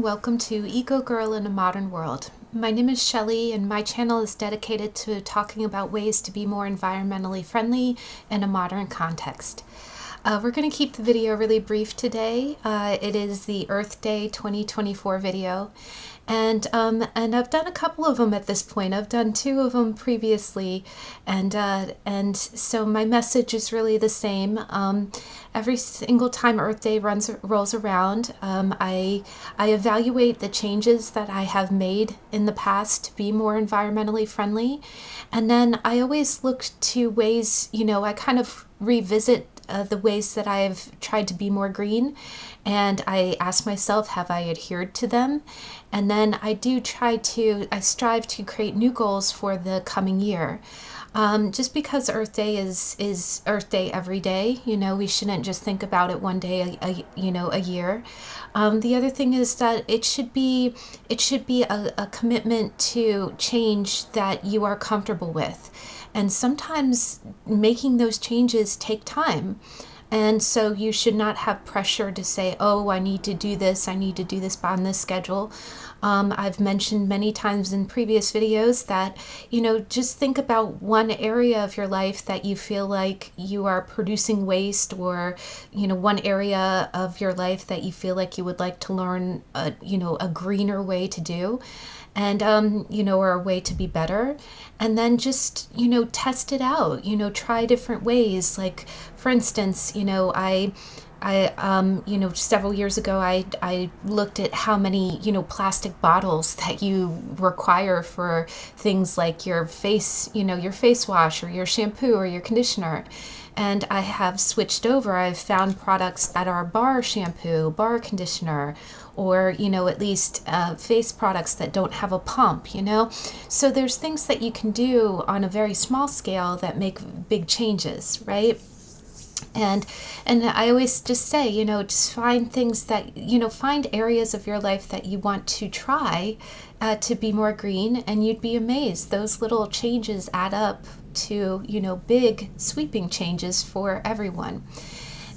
welcome to Eco Girl in a Modern World. My name is Shelley and my channel is dedicated to talking about ways to be more environmentally friendly in a modern context. We're going to keep the video really brief today. It is the Earth Day 2024 video, and I've done a couple of them at this point. I've done two of them previously, and so my message is really the same. Every single time Earth Day rolls around, I evaluate the changes that I have made in the past to be more environmentally friendly, and then I always look to ways, I kind of revisit the ways that I've tried to be more green, and I ask myself, have I adhered to them? And then I strive to create new goals for the coming year. Just because Earth Day is Earth Day every day, we shouldn't just think about it one day a year. The other thing is that it should be a commitment to change that you are comfortable with. And sometimes making those changes take time. And so you should not have pressure to say, oh, I need to do this on this schedule. I've mentioned many times in previous videos that, just think about one area of your life that you feel like you are producing waste, or, one area of your life that you feel like you would like to learn, a greener way to do. And, or a way to be better. And then just, test it out, try different ways. Like, for instance, several years ago, I looked at how many, plastic bottles that you require for things like your face wash or your shampoo or your conditioner. And I have switched over. I've found products that are bar shampoo, bar conditioner, or, at least face products that don't have a pump, So there's things that you can do on a very small scale that make big changes, right? And I always just say, just find things that, find areas of your life that you want to try to be more green, and you'd be amazed. Those little changes add up to, big sweeping changes for everyone.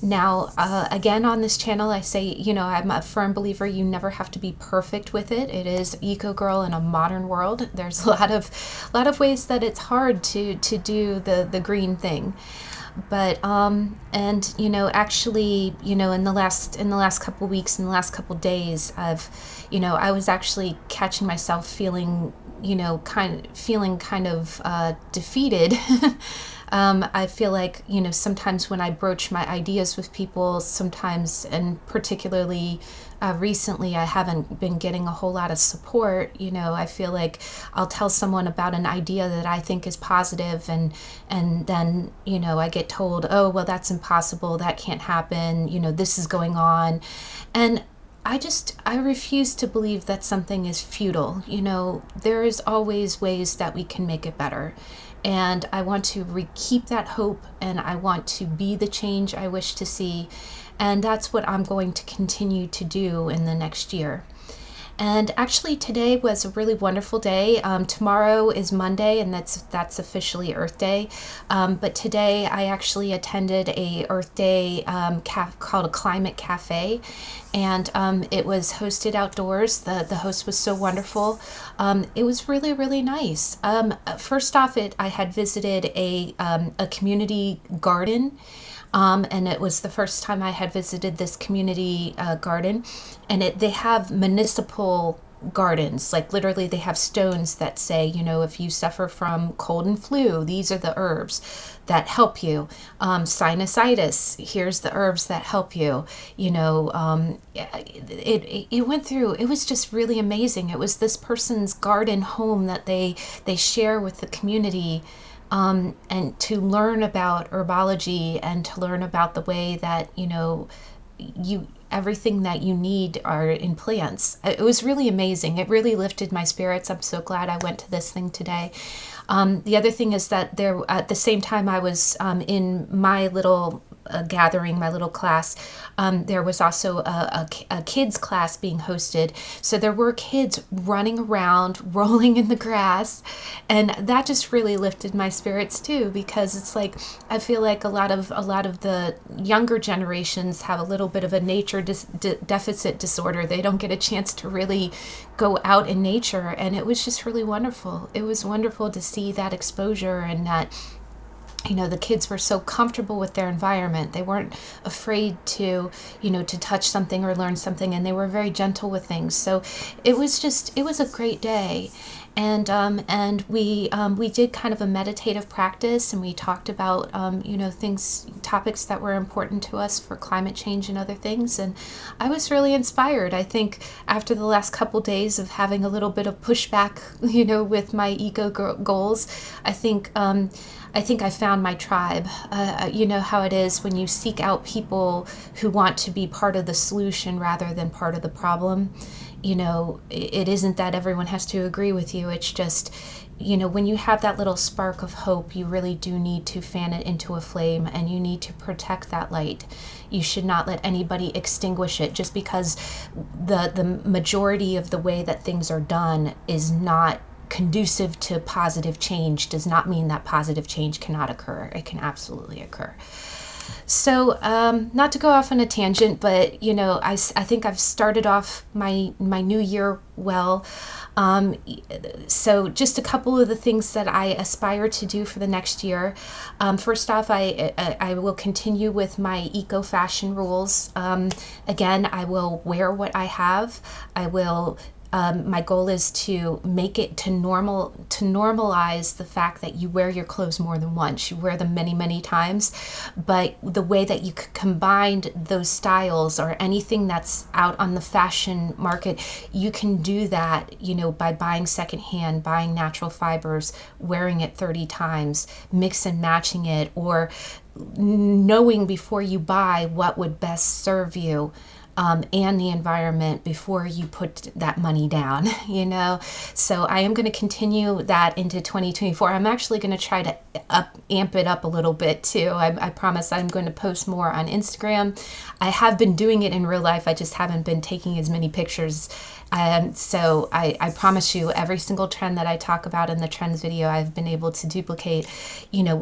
Now, again, on this channel, I say, I'm a firm believer you never have to be perfect with it. It is Eco Girl in a modern world. There's a lot of ways that it's hard to do the green thing. But actually, in the last couple weeks, in the last couple days, I was actually catching myself feeling kind of defeated. I feel like, sometimes when I broach my ideas with people, sometimes, and particularly recently, I haven't been getting a whole lot of support. I feel like I'll tell someone about an idea that I think is positive, and then, I get told, oh, well, that's impossible, that can't happen, this is going on. And I refuse to believe that something is futile. There is always ways that we can make it better. And I want to keep that hope, and I want to be the change I wish to see. And that's what I'm going to continue to do in the next year. And actually, today was a really wonderful day. Tomorrow is Monday, and that's officially Earth Day. But today, I actually attended a Earth Day called a Climate Café, and it was hosted outdoors. The host was so wonderful. It was really, really nice. First off, I had visited a community garden. And it was the first time I had visited this community garden, and they have municipal gardens. Like, literally, they have stones that say, if you suffer from cold and flu, these are the herbs that help you. Sinusitis, here's the herbs that help you. It went through. It was just really amazing. It was this person's garden home that they share with the community. And to learn about herbology, and to learn about the way that, everything that you need are in plants. It was really amazing. It really lifted my spirits. I'm so glad I went to this thing today. The other thing is that there, at the same time I was in my little gathering, my little class, there was also a kids class being hosted. So there were kids running around, rolling in the grass, and that just really lifted my spirits too, because it's like I feel like a lot of the younger generations have a little bit of a nature deficit disorder. They don't get a chance to really go out in nature, and it was just really wonderful. It was wonderful to see that exposure, and that the kids were so comfortable with their environment. They weren't afraid to touch something or learn something, and they were very gentle with things. So it was a great day. And we did kind of a meditative practice, and we talked about topics that were important to us for climate change and other things. And I was really inspired. I think after the last couple days of having a little bit of pushback, with my eco goals, I think I found my tribe. You know how it is when you seek out people who want to be part of the solution rather than part of the problem. It isn't that everyone has to agree with you. It's just, when you have that little spark of hope, you really do need to fan it into a flame, and you need to protect that light. You should not let anybody extinguish it. Just because the majority of the way that things are done is not conducive to positive change does not mean that positive change cannot occur. It can absolutely occur. So, not to go off on a tangent, but I think I've started off my new year well. So just a couple of the things that I aspire to do for the next year. First off, I will continue with my eco fashion rules. Again, I will wear what I have. I will. My goal is to make it to normalize the fact that you wear your clothes more than once. You wear them many, many times, but the way that you could combine those styles or anything that's out on the fashion market, you can do that, by buying secondhand, buying natural fibers, wearing it 30 times, mix and matching it, or knowing before you buy what would best serve you. And the environment before you put that money down, So I am going to continue that into 2024. I'm actually going to try to amp it up a little bit too. I promise I'm going to post more on Instagram. I have been doing it in real life. I just haven't been taking as many pictures. So I promise you, every single trend that I talk about in the trends video, I've been able to duplicate,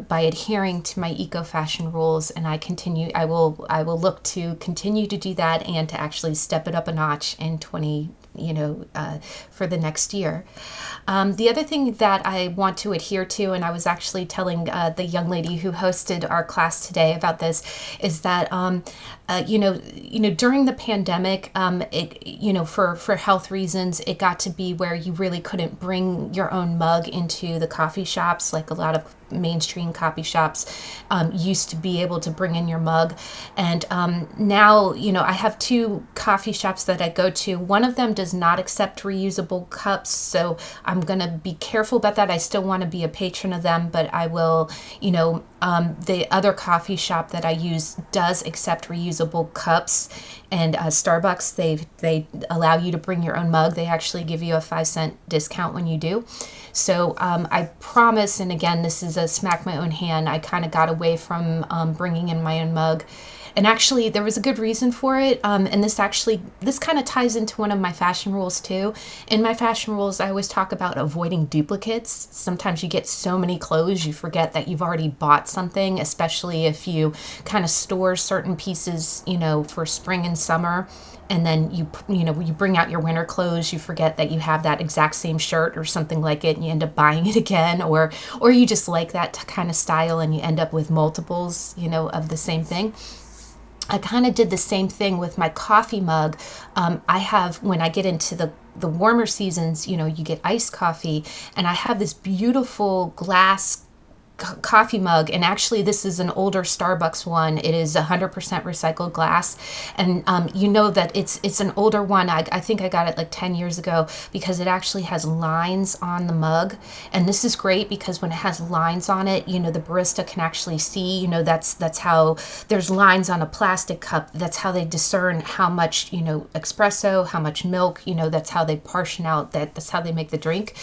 by adhering to my eco fashion rules. And I will look to continue to do that and to actually step it up a notch in for the next year. The other thing that I want to adhere to, and I was actually telling the young lady who hosted our class today about this, is that during the pandemic, for health reasons, it got to be where you really couldn't bring your own mug into the coffee shops, like a lot of mainstream coffee shops used to be able to bring in your mug. And now, I have two coffee shops that I go to. One of them does not accept reusable cups, so I'm going to be careful about that. I still want to be a patron of them, but I will, the other coffee shop that I use does accept reusable cups. And Starbucks, they allow you to bring your own mug. They actually give you a 5-cent discount when you do. So I promise, and again, this is a smack my own hand, I kind of got away from bringing in my own mug. And actually, there was a good reason for it. And this kind of ties into one of my fashion rules too. In my fashion rules, I always talk about avoiding duplicates. Sometimes you get so many clothes, you forget that you've already bought something, especially if you kind of store certain pieces, for spring and summer. And then you bring out your winter clothes, you forget that you have that exact same shirt or something like it, and you end up buying it again, or you just like that kind of style and you end up with multiples, of the same thing. I kind of did the same thing with my coffee mug. I have, when I get into the warmer seasons, you get iced coffee, and I have this beautiful glass coffee mug, and actually this is an older Starbucks one. It is 100% recycled glass, and that it's an older one. I think I got it like 10 years ago, because it actually has lines on the mug, and this is great because when it has lines on it, the barista can actually see, that's how there's lines on a plastic cup. That's how they discern how much espresso, how much milk, that's how they portion out that's how they make the drink.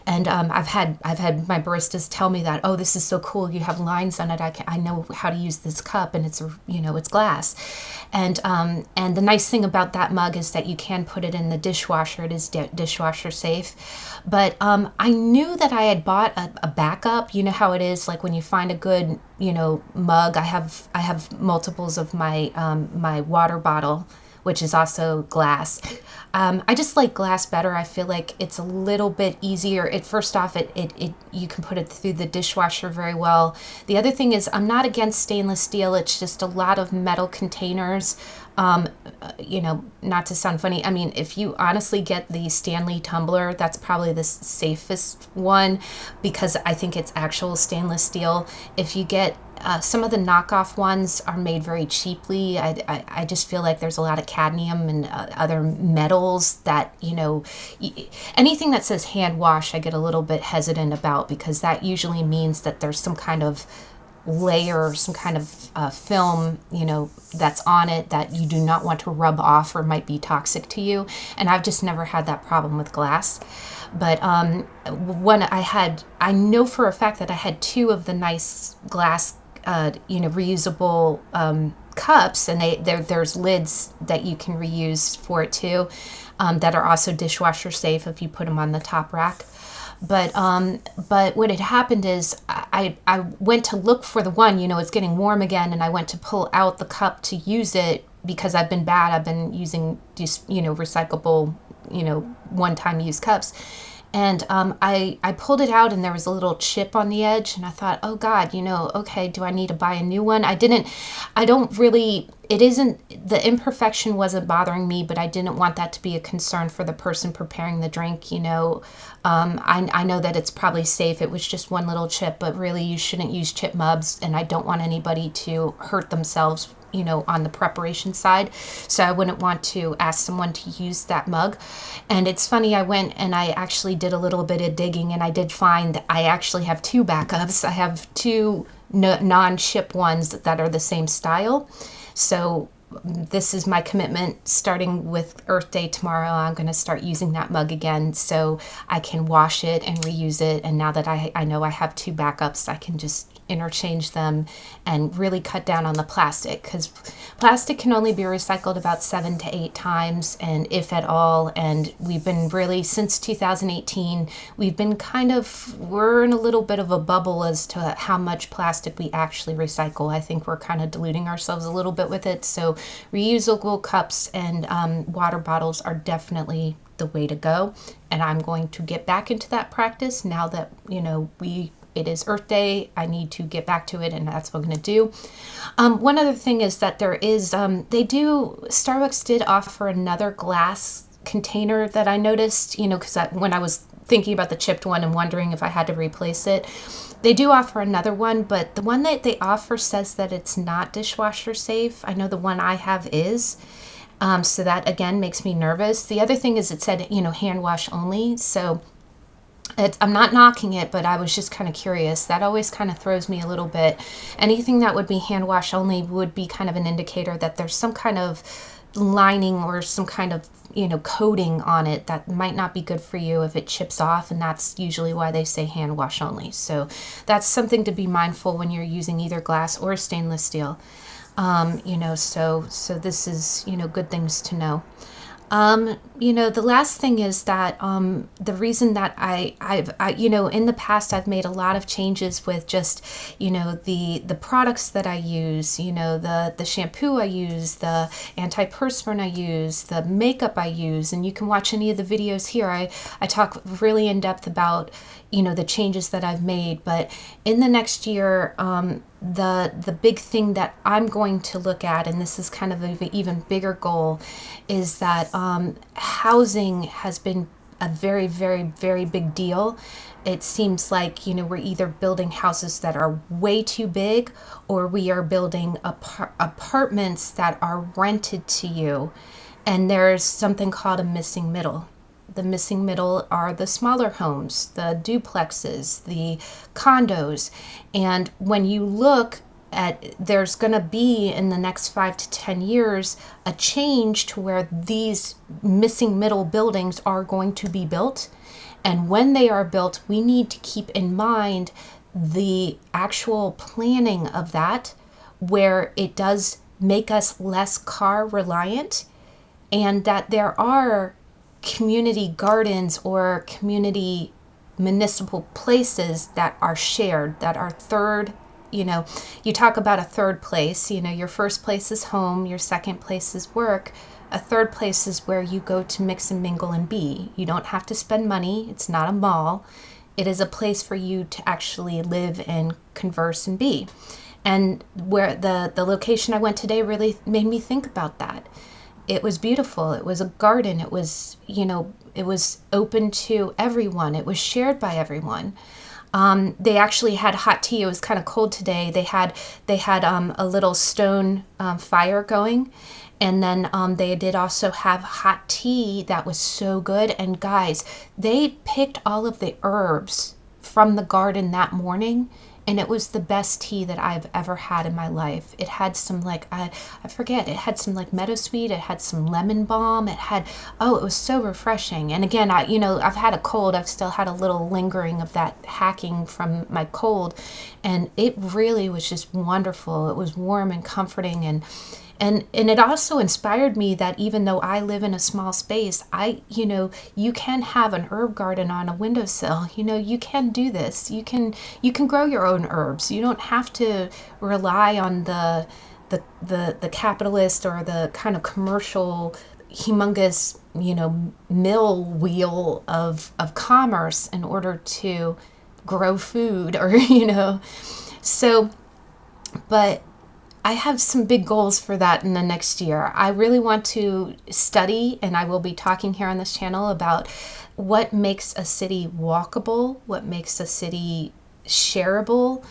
And I've had my baristas tell me that, oh, this is is so cool. You have lines on it. I know how to use this cup, and it's, it's glass. And the nice thing about that mug is that you can put it in the dishwasher. It is dishwasher safe. But I knew that I had bought a backup. You know how it is, like when you find a good, mug. I have multiples of my my water bottle, which is also glass. I just like glass better. I feel like it's a little bit easier. First off, you can put it through the dishwasher very well. The other thing is, I'm not against stainless steel. It's just a lot of metal containers. Not to sound funny, I mean, if you honestly get the Stanley tumbler, that's probably the safest one, because I think it's actual stainless steel. If you get some of the knockoff ones are made very cheaply. I just feel like there's a lot of cadmium and other metals that, anything that says hand wash, I get a little bit hesitant about, because that usually means that there's some kind of layer, some kind of film, that's on it that you do not want to rub off or might be toxic to you. And I've just never had that problem with glass. But when I know for a fact that I had 2 of the nice glass, reusable cups, and there's lids that you can reuse for it too, that are also dishwasher safe if you put them on the top rack. But what had happened is I went to look for the one, it's getting warm again, and I went to pull out the cup to use it, because I've been bad. I've been using just, recyclable, one-time use cups. And I pulled it out, and there was a little chip on the edge, and I thought, oh God, okay, do I need to buy a new one? The imperfection wasn't bothering me, but I didn't want that to be a concern for the person preparing the drink. I know that it's probably safe. It was just one little chip, but really you shouldn't use chip mugs, and I don't want anybody to hurt themselves, on the preparation side. So I wouldn't want to ask someone to use that mug. And it's funny, I went and I actually did a little bit of digging, and I did find that I actually have 2 backups. I have 2 non-chip ones that are the same style. So this is my commitment. Starting with Earth Day tomorrow, I'm going to start using that mug again, so I can wash it and reuse it. And now that I know I have 2 backups, I can just interchange them and really cut down on the plastic, because plastic can only be recycled about 7 to 8 times, and if at all. And we've been really, since 2018, we're in a little bit of a bubble as to how much plastic we actually recycle. I think we're kind of deluding ourselves a little bit with it. So reusable cups and water bottles are definitely the way to go, and I'm going to get back into that practice now that it is Earth Day. I need to get back to it, and that's what I'm going to do. One other thing is that Starbucks did offer another glass container that I noticed, because when I was thinking about the chipped one and wondering if I had to replace it, they do offer another one, but the one that they offer says that it's not dishwasher safe. I know the one I have is. So that, again, makes me nervous. The other thing is it said, hand wash only. So I'm not knocking it, but I was just kind of curious. That always kind of throws me a little bit. Anything that would be hand wash only would be kind of an indicator that there's some kind of lining or some kind of coating on it that might not be good for you if it chips off, and that's usually why they say hand wash only. So that's something to be mindful when you're using either glass or stainless steel. So this is good things to know. The last thing is that the reason that I've in the past I've made a lot of changes with just the products that I use, the shampoo I use, the antiperspirant I use, the makeup I use, and you can watch any of the videos here. I talk really in depth about the changes that I've made. But in the next year, the big thing that I'm going to look at, and this is kind of an even bigger goal, is that housing has been a very, very, very big deal. It seems like, we're either building houses that are way too big, or we are building apartments that are rented to you. And there's something called a missing middle. The missing middle are the smaller homes, the duplexes, the condos. And when you look at, there's going to be in the next 5 to 10 years a change to where these missing middle buildings are going to be built. And when they are built, we need to keep in mind the actual planning of that, where it does make us less car reliant, and that there are community gardens or community municipal places that are shared, that are third. You talk about a third place. Your first place is home, your second place is work. A third place is where you go to mix and mingle and be. You don't have to spend money. It's not a mall. It is a place for you to actually live and converse and be. And where the location I went today really made me think about that. It was beautiful. It was a garden. It was, it was open to everyone. It was shared by everyone. They actually had hot tea. It was kind of cold today. They had a little stone fire going. And then they did also have hot tea that was so good. And guys, they picked all of the herbs from the garden that morning, and it was the best tea that I've ever had in my life. It had some I forget, it had some meadowsweet, it had some lemon balm, it was so refreshing. And again, I've had a cold, I've still had a little lingering of that hacking from my cold, and it really was just wonderful. It was warm and comforting, and it also inspired me that even though I live in a small space, you can have an herb garden on a windowsill. You can do this. You can grow your own herbs. You don't have to rely on the capitalist or the kind of commercial, humongous, mill wheel of commerce in order to grow food or, so, but I have some big goals for that in the next year. I really want to study, and I will be talking here on this channel about what makes a city walkable, what makes a city shareable,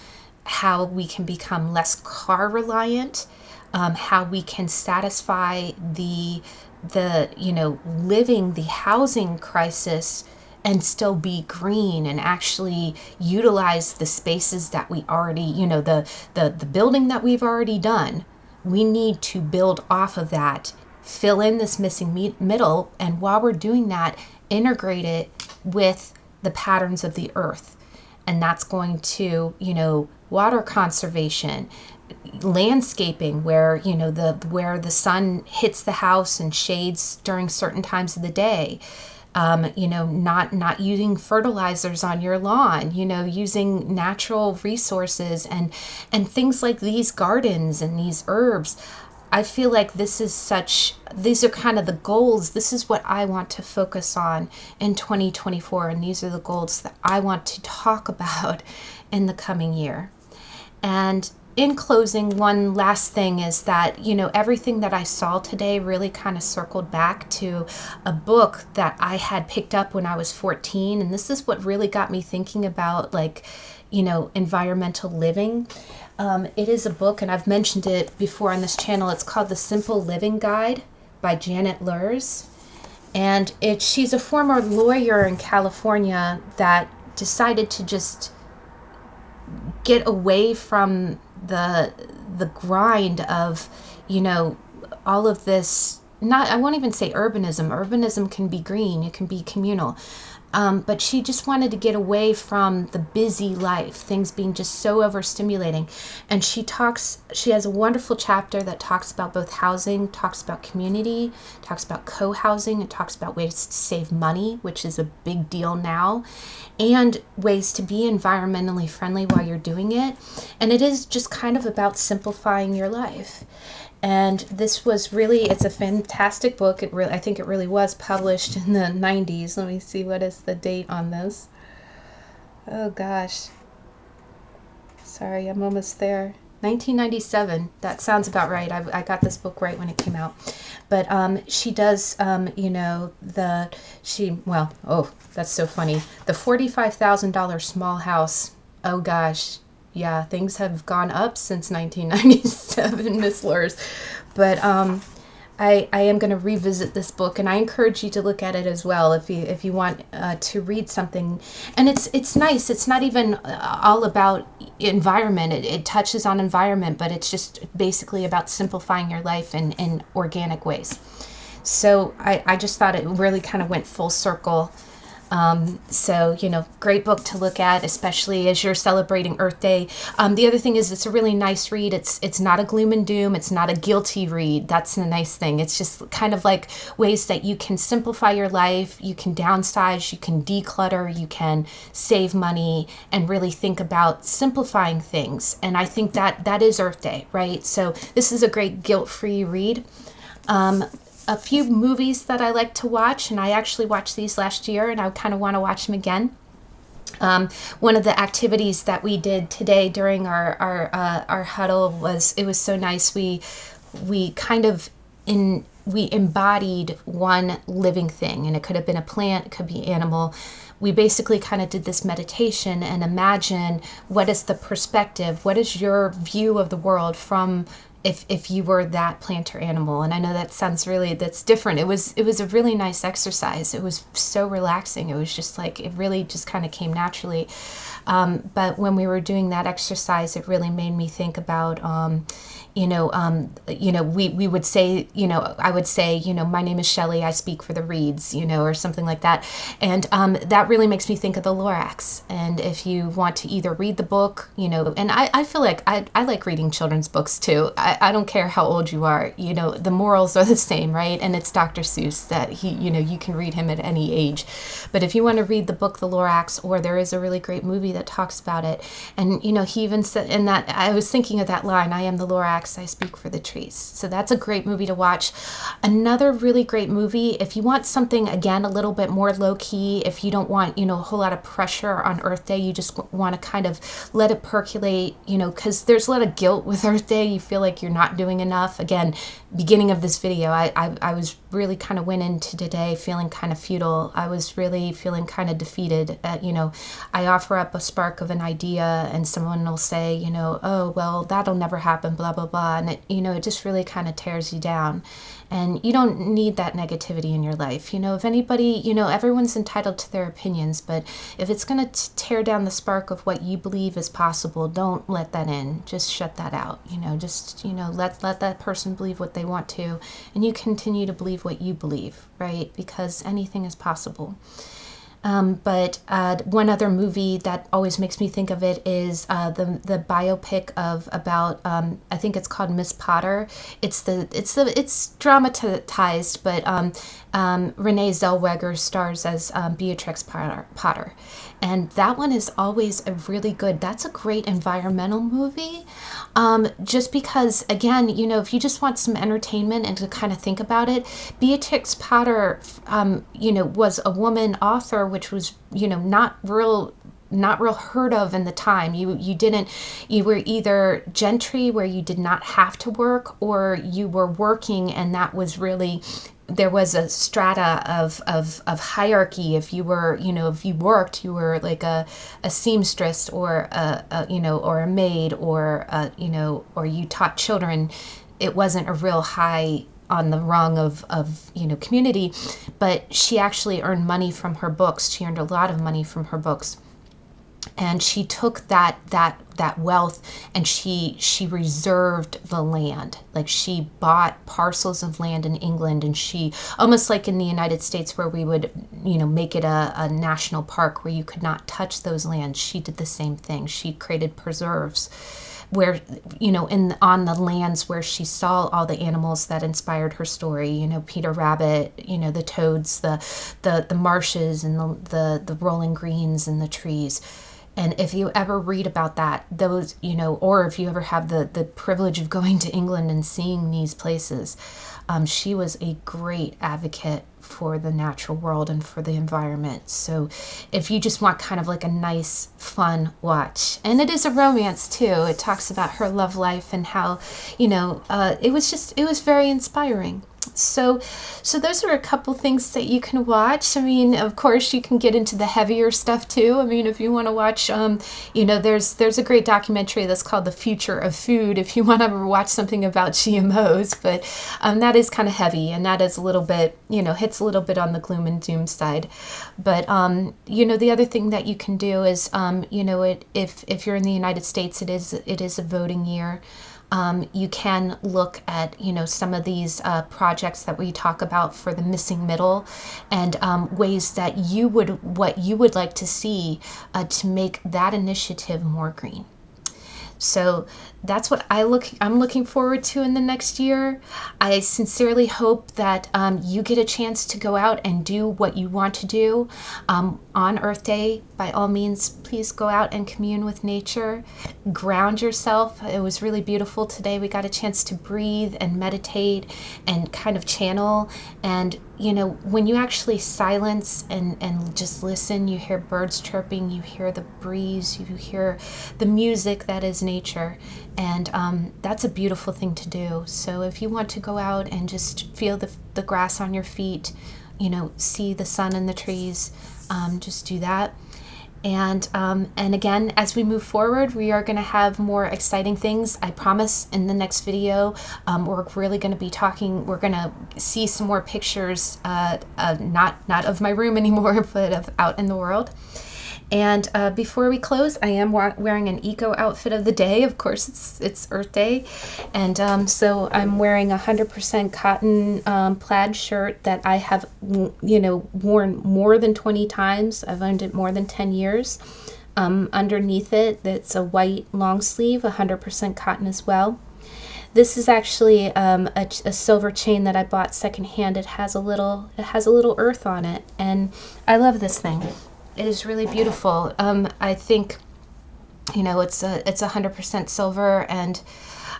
how we can become less car reliant, how we can satisfy the living the housing crisis and still be green and actually utilize the spaces that we already, the building that we've already done. We need to build off of that, fill in this missing middle, and while we're doing that, integrate it with the patterns of the earth. And that's going to, water conservation, landscaping where, where the sun hits the house and shades during certain times of the day. Not using fertilizers on your lawn, using natural resources and things like these gardens and these herbs. I feel like these are kind of the goals. This is what I want to focus on in 2024. And these are the goals that I want to talk about in the coming year. And in closing, one last thing is that, everything that I saw today really kind of circled back to a book that I had picked up when I was 14. And this is what really got me thinking about environmental living. It is a book, and I've mentioned it before on this channel. It's called The Simple Living Guide by Janet Luhrs. And she's a former lawyer in California that decided to just get away from the grind of, all of this. I won't even say urbanism. Urbanism can be green, it can be communal. But she just wanted to get away from the busy life, things being just so overstimulating. And she has a wonderful chapter that talks about both housing, talks about community, talks about co-housing, and talks about ways to save money, which is a big deal now, and ways to be environmentally friendly while you're doing it. And it is just kind of about simplifying your life. And this was it's a fantastic book. I think it really was published in the 90s. Let me see, what is the date on this? Oh gosh. Sorry, I'm almost there. 1997. That sounds about right. I got this book right when it came out. But she does, that's so funny. The $45,000 small house. Oh gosh. Yeah, things have gone up since 1997, Miss Luhrs. But I am going to revisit this book, and I encourage you to look at it as well if you want to read something. And it's nice. It's not even all about environment. It touches on environment, but it's just basically about simplifying your life in organic ways. So I just thought it really kind of went full circle So, great book to look at, especially as you're celebrating Earth Day. The other thing is it's a really nice read. It's not a gloom and doom. It's not a guilty read. That's the nice thing. It's just kind of like ways that you can simplify your life, you can downsize, you can declutter, you can save money, and really think about simplifying things. And I think that is Earth Day, right? So this is a great guilt-free read. A few movies that I like to watch, and I actually watched these last year, and I kind of want to watch them again. One of the activities that we did today during our huddle was so nice. We kind of we embodied one living thing, and it could have been a plant, it could be animal. We basically kind of did this meditation and imagine what is the perspective, what is your view of the world from if you were that plant or animal. And I know that sounds that's different. It was a really nice exercise. It was so relaxing. It was just like, it really just kind of came naturally. But when we were doing that exercise, it really made me think about, we would say, I would say, my name is Shelley, I speak for the reeds, or something like that. And that really makes me think of the Lorax. And if you want to either read the book, and I feel like I like reading children's books too. I don't care how old you are, the morals are the same, right? And it's Dr. Suess that you can read him at any age. But if you want to read the book, The Lorax, or there is a really great movie that talks about it. And, he even said in that, I was thinking of that line, I am the Lorax, I speak for the trees. So that's a great movie to watch. Another really great movie, if you want something, again, a little bit more low key, if you don't want, a whole lot of pressure on Earth Day, you just want to kind of let it percolate, because there's a lot of guilt with Earth Day. You feel like you're not doing enough. Again, beginning of this video, I was really kind of went into today feeling kind of futile. I was really feeling kind of defeated. I offer up a spark of an idea and someone will say, oh, well, that'll never happen, blah, blah, blah. And it just really kind of tears you down. And you don't need that negativity in your life. If anybody, everyone's entitled to their opinions, but if it's going to tear down the spark of what you believe is possible, don't let that in. Just shut that out. Let that person believe what they want to, and you continue to believe what you believe, right? Because anything is possible. But one other movie that always makes me think of it is the biopic about I think it's called Miss Potter. It's dramatized, but Renee Zellweger stars as Beatrix Potter. And that one is always a really good, that's a great environmental movie. Just because, again, if you just want some entertainment and to kind of think about it, Beatrix Potter, was a woman author, which was, not real heard of in the time. You were either gentry where you did not have to work, or you were working, and that was really, there was a strata of hierarchy. If you were, if you worked, you were like a seamstress, or or a maid, or or you taught children. It wasn't a real high on the rung of community, but she actually earned money from her books. She earned a lot of money from her books. And she took that wealth and she reserved the land. Like, she bought parcels of land in England, and she, almost like in the United States where we would, make it a national park where you could not touch those lands. She did the same thing. She created preserves where, on the lands where she saw all the animals that inspired her story, Peter Rabbit, the toads, the marshes, and the rolling greens and the trees. And if you ever read about that, those, or if you ever have the privilege of going to England and seeing these places, she was a great advocate for the natural world and for the environment. So if you just want kind of like a nice, fun watch, and it is a romance too, it talks about her love life and how, it was very inspiring. So those are a couple things that you can watch. I mean, of course, you can get into the heavier stuff too. I mean, if you want to watch, there's a great documentary that's called The Future of Food, if you want to ever watch something about GMOs. But that is kind of heavy, and that is a little bit, hits a little bit on the gloom and doom side. But, the other thing that you can do is, if you're in the United States, it is a voting year. You can look at, some of these projects that we talk about for the missing middle, and ways that what you would like to see to make that initiative more green. So that's what I'm looking forward to in the next year. I sincerely hope that you get a chance to go out and do what you want to do on Earth Day. By all means, please go out and commune with nature. Ground yourself. It was really beautiful today. We got a chance to breathe and meditate and kind of channel. And when you actually silence and just listen, you hear birds chirping, you hear the breeze, you hear the music that is nature. And that's a beautiful thing to do. So if you want to go out and just feel the grass on your feet, see the sun and the trees, just do that. And again, as we move forward, we are going to have more exciting things. I promise in the next video, we're really going to be talking, we're going to see some more pictures, not of my room anymore, but of out in the world. And before we close, I am wearing an eco outfit of the day. Of course, it's Earth Day. And so I'm wearing a 100% cotton plaid shirt that I have, worn more than 20 times. I've owned it more than 10 years. Underneath it, it's a white long sleeve, 100% cotton as well. This is actually a silver chain that I bought secondhand. It has a little earth on it, and I love this thing. It is really beautiful. I think, it's 100% silver, and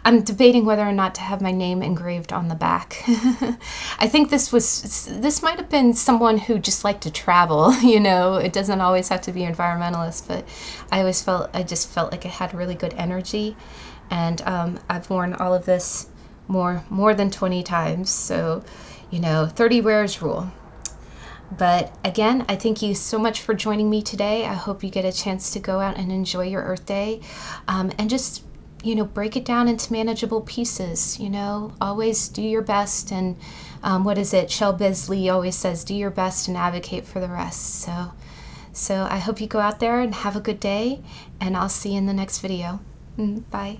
I'm debating whether or not to have my name engraved on the back. I think this might have been someone who just liked to travel. It doesn't always have to be environmentalist, but I just felt like it had really good energy, and I've worn all of this more than 20 times. So, 30 wears rule. But again, I thank you so much for joining me today. I hope you get a chance to go out and enjoy your Earth Day, and just, break it down into manageable pieces. Always do your best. And what is it? Shel Bisley always says, do your best and advocate for the rest. So I hope you go out there and have a good day, and I'll see you in the next video. Bye.